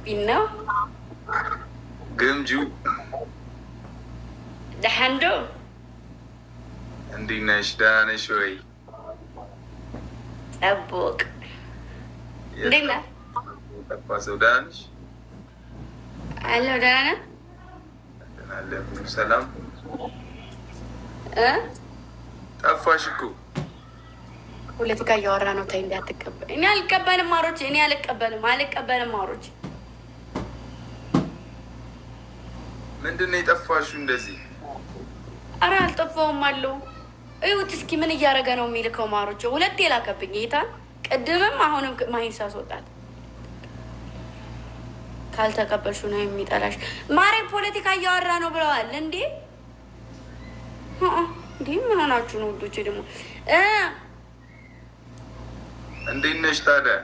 بينا قمجو دحندو عندي نشدان شوي أبوك دينا تبقى سودانش ألو دانا عليكم السلام ጠፋሽኩ ሁለት ጋር እያወራ ነው። ተይ እንዳትቀበል። እኔ አልቀበልም ማሮች፣ እኔ አልቀበልም ማሮች። ምንድን ነው የጠፋሽው እንደዚህ? ኧረ አልጠፋሁም አለው። እዩት እስኪ ምን እያደረገ ነው የሚልከው ማሮች። ሁለቴ ላከብኝ ጌታን፣ ቅድምም አሁንም ማሂን ሳስወጣት ካልተቀበልሹ ነው የሚጠላሽ። ማሬ ፖለቲካ እያወራ ነው ብለዋል እንዴ? እንዴ ምን ሆናችሁ ነው ውዶቼ? ደግሞ እንዴት ነሽ ታዲያ?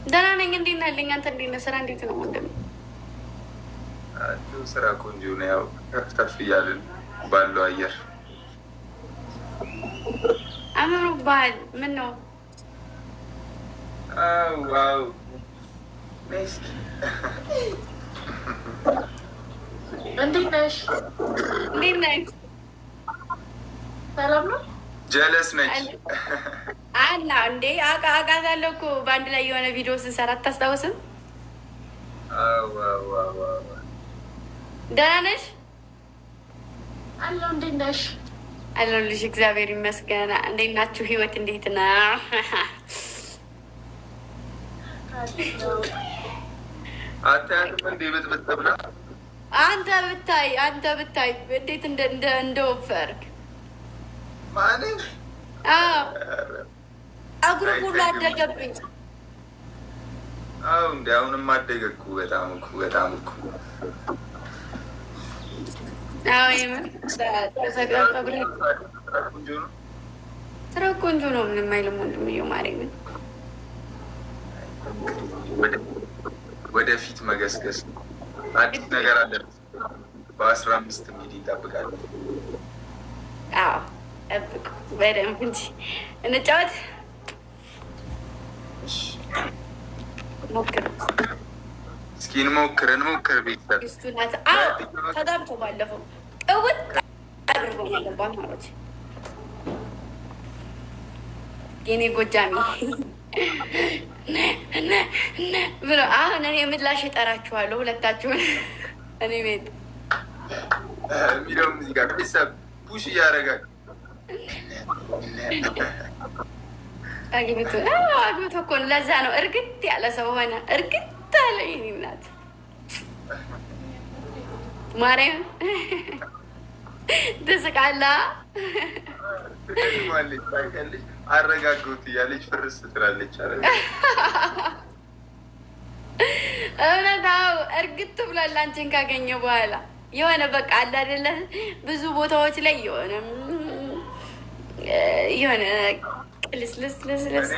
ደህና ነኝ። እንዴት ነህ ልኝ? አንተ እንዴት ነህ? ስራ እንዴት ነው ወንድም? ስራ ቆንጆ ነው። ያው ከፍ እያልን ባለው አየር አምሩ ባህል ምን ነው? ዋው ነሽ? እንዴት ነሽ? እንዴት ነሽ? ሰላም ነው? ጀለስ ነች አና እንዴ አውቃታለሁ እኮ በአንድ ላይ የሆነ ቪዲዮ ስንሰራ አታስታውስም? ደህና ነሽ? አለሁ። እንዴት ነሽ? አለሁልሽ። እግዚአብሔር ይመስገን። እንዴት ናችሁ? ህይወት እንዴት ነው? አታያትም እንዴ ብጥብጥ ብላ? አንተ ብታይ እንዴት እንደወፈርክ ማለት አጉሩ ሁሉ አደገብኝ። እንዲ አሁንም አደገ እኮ በጣም እኮ ስራ ቆንጆ ነው። ምንም አይልም ወንድምዬው ማርያምን። ወደፊት መገስገስ አዲስ ነገር አለ። በ15 ሚዲ ይጠብቃል። ጠብቁ በደንብ እንጂ እንጫወት። ሞክር እስኪ እንሞክር ቤተሰብ ስቱናት ተጋብቶ ባለፈው ቅውጥ አድርጎ ያገባን ማለት የኔ ጎጃሚ ብሎ አሁን እኔ ምላሽ እጠራችኋለሁ ሁለታችሁን እኔ ቤት የሚለው ሙዚቃ ቤተሰብ ፑሽ እያደረጋል። አግብቶ እኮ ነው። ለዛ ነው እርግጥ ያለ ሰው ሆነ። እርግጥ አለ የእኔ እናት ማርያም ትስቃላ። አረጋግጥ እያለች ፍርስ ትላለች። እውነታው እርግጥ ብሏል። አንቺን ካገኘ በኋላ የሆነ በቃ አለ አይደለ ብዙ ቦታዎች ላይ የሆነ ቅልስልስልስልስ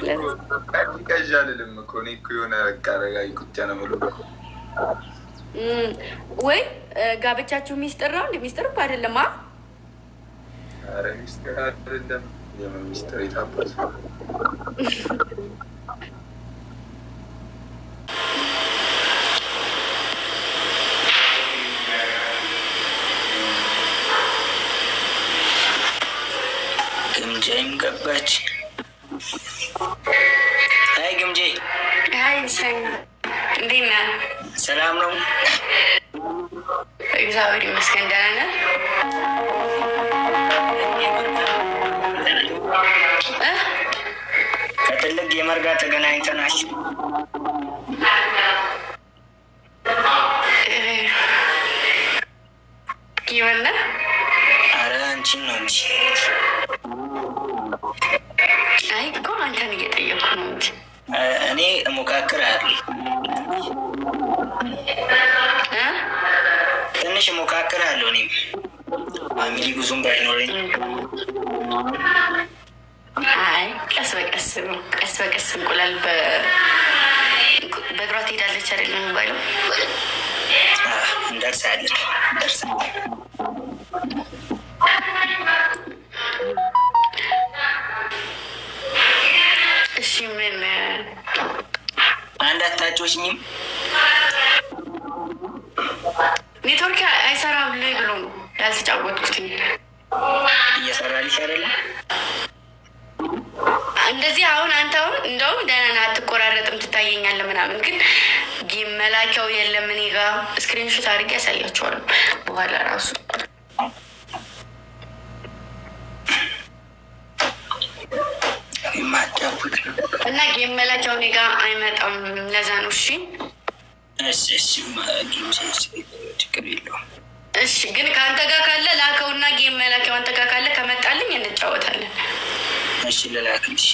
ቀዣልልም እኮ እኔ እኮ የሆነ በቃ አረጋጊ ቁጫ ነው የምለው። ወይ ጋብቻችሁ ሚስጥር ነው? እንደ ሚስጥር እኮ አይደለም። ኧረ ሚስጥር አይደለም። የምን ሚስጥር የታበት ግምጃይም ገባች። አይ ግምጄ፣ አይ እንዴት ነህ? ሰላም ነው? እግዚአብሔር ይመስገን ደህና ነህ? ከትልቅ የመርጋ ተገናኝተናል። ይበለ አረ አንቺን ነው እንጂ። አይ እኮ አንተን እየጠየኩ ነው እንጂ እኔ እሞካክራለሁ። ትንሽ እሞካክራለሁ። እኔም ፋሚሊ ብዙም ባይኖረኝ አይ ቀስ በቀስ እንቁላል በእግሯ ትሄዳለች አይደለም የሚባለው። እንደርሳለን። እሺ ምን አንድ አታጮሽኝም? ኔትወርክ አይሰራም ላይ ብሎ ነው ያልተጫወትኩት። እየሰራልሽ አይደለም? እንደዚህ አሁን አንተ አሁን እንደውም ደህና ነህ፣ አትቆራረጥም፣ ትታየኛለህ ምናምን፣ ግን ጌም መላኪያው የለም። እኔ ጋ ስክሪንሾት አድርጌ ያሳያቸዋለሁ በኋላ ራሱ እና ጌም መላኪያው እኔ ጋ አይመጣም። ለዛ ነው። ችግር የለውም። እሺ፣ ግን ከአንተ ጋር ካለ ላከውና ጌም መላኪያው አንተ ጋር ካለ ከመጣልኝ እንጫወታለን። እሺ፣ ልላክልሽ።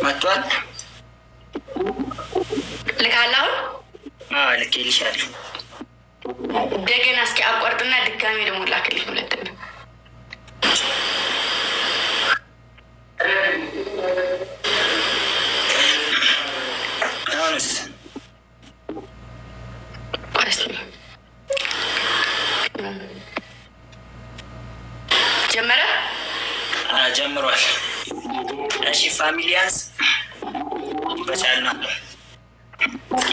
መጥቷል። ልካለሁ። ልኬልሻለሁ። እንደገና እስኪ አቋርጥና ድጋሜ ደግሞ ላክልኝ። ሁለተኛ አሁንስ ጀመረ? ጀምሯል። እሺ ፋሚሊያንስ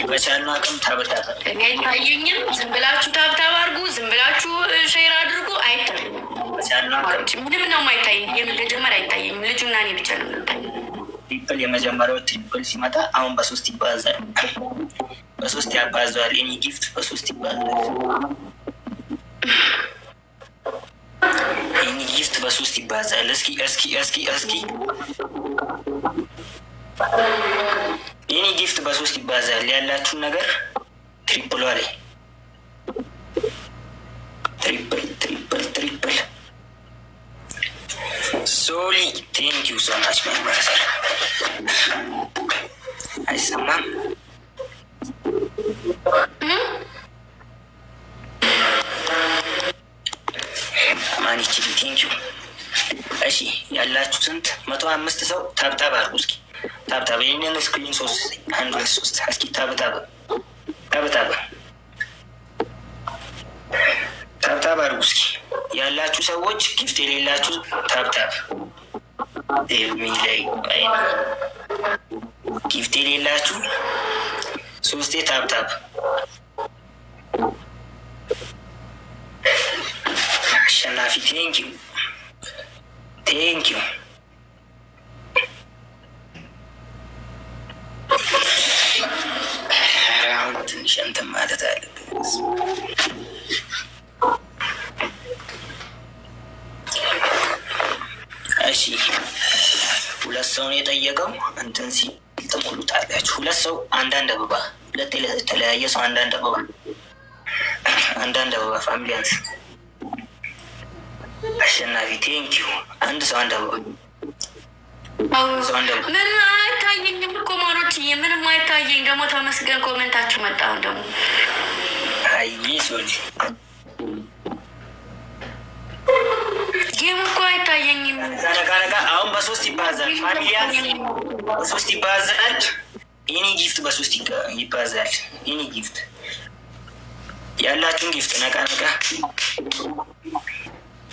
በቻልነው አቅም ታበታታ። እኔ አይታየኝም። ዝም ብላችሁ ታብታብ አድርጉ፣ ዝም ብላችሁ ሼር አድርጉ። አይታየኝም። በቻልነው አቅም ምንም ነው የማይታየኝ። የመጀመር አይታየኝም። ልጁና እኔ ብቻ ነው የምንታየኝ። ትሪፕል የመጀመሪያው ትሪፕል ሲመጣ አሁን በ3 ይባዛል። በ3 ያባዛል። ኤኒ ጊፍት በ3 ይባዛል። ኤኒ ጊፍት በ3 ይባዛል። እስኪ ኤኒ ጊፍት በ3 ይባዛል። ያላችሁን ነገር ትሪፕሏ ላይ ትሪፕል ሶሊ ቴንክ ዩ ሶ ማች ማይ ብራዘር። አይሰማም? ማኒችል ቴንክ ዩ። እሺ ያላችሁ ስንት? 105 ሰው ታብታብ አድርጉ እስኪ። ታብታብ ይህንን ስክሪን 3 1 2 3 እስኪ ታብታብ አድርጉ እስኪ። ያላችሁ ሰዎች ጊፍት የሌላችሁ ታብታብ የሚለይ ጊፍት የሌላችሁ 3 ታብታብ። አሸናፊ ቴንኪው። አሁን ትንሽ እንትን ማለት አለብን። እሺ 2 ሰው ነው የጠየቀው። እንትን ሲል ትሞሉታላችሁ። 2 ሰው አንዳንድ አበባ፣ 2 የተለያየ ሰው አንዳንድ አበባ ፋሚሊያንስ። አሸናፊ ቴንኪው። 1 ሰው አንድ አበባ። ምን አይታየኝም እኮ ማሮች፣ ምንም አይታየኝ። ደግሞ ተመስገን ኮሜንታችሁ መጣ። ደግሞ አይ ሶጂ ጌም እኮ አይታየኝም። ነቃ አሁን በ3 ይባዛል። ፋሚሊያንስ በ3 ይባዛል። ኤኒ ጊፍት በ3 ይባዛል። ኤኒ ጊፍት ያላችሁን ጊፍት ነቃ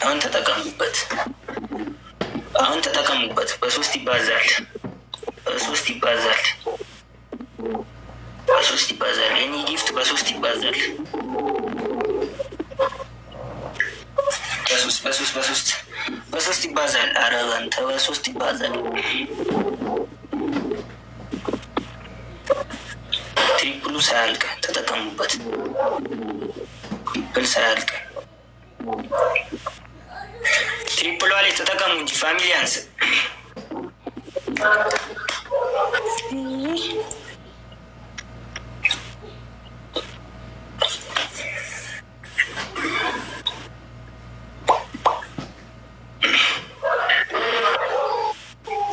አሁን ተጠቀሙበት። በ3 ይባዛል። ኤኒ ጊፍት በ3 ይባዛል። በ3 ይባዛል። ኧረ በንተ በ3 ይባዛል። ትሪፕሉ ሳያልቅ ተጠቀሙበት። ትሪፕል ሳያልቅ ትሪፕሏ ላይ ተጠቀሙ እንጂ ፋሚሊያንስ።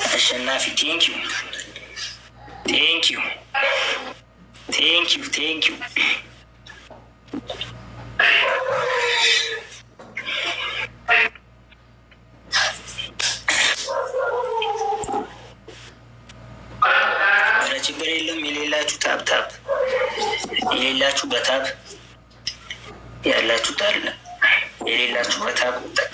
አሸናፊ ቴንኪዩ። ችግር የለም። የሌላችሁ ታብታብ፣ የሌላችሁ በታብ፣ ያላችሁ ታለ፣ የሌላችሁ በታብ ጠቅ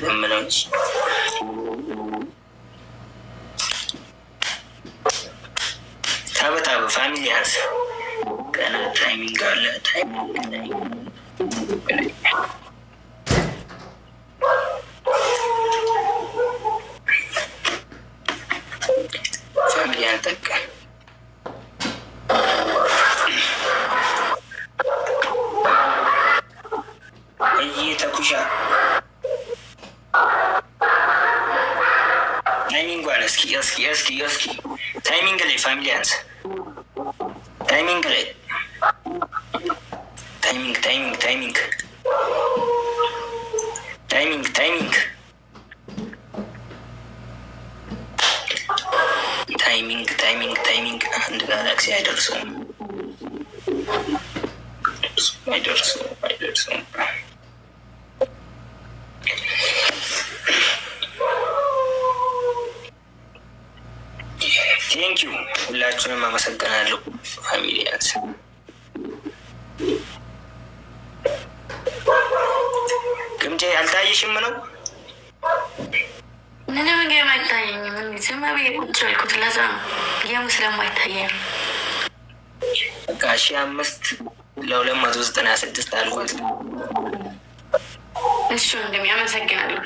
አይልም ነው እንጂ ታበታበ ፋሚሊ ያዝ ገና ታይሚንግ አለ። ፋሚሊ ያልጠቀ ተኩሻ ታይሚንጓን እስኪ ታይሚንግ ላይ ፋሚሊ ያንስ ታይሚንግ ላይ ታይሚንግ አንድ ጋላክሲ አይደርሰውም። ቴንኪዩ ሁላችሁንም አመሰግናለሁ ፋሚሊያንስ። ግምጄ አልታየሽም ነው? ምንም ጌም አይታየኝም። ዝም ብዬ ቁጭ ያልኩት ለዛ ነው፣ ጌሙ ስለማይታየኝ። በቃ 5,296 አልኩት። እሺ ወንድሜ አመሰግናለሁ።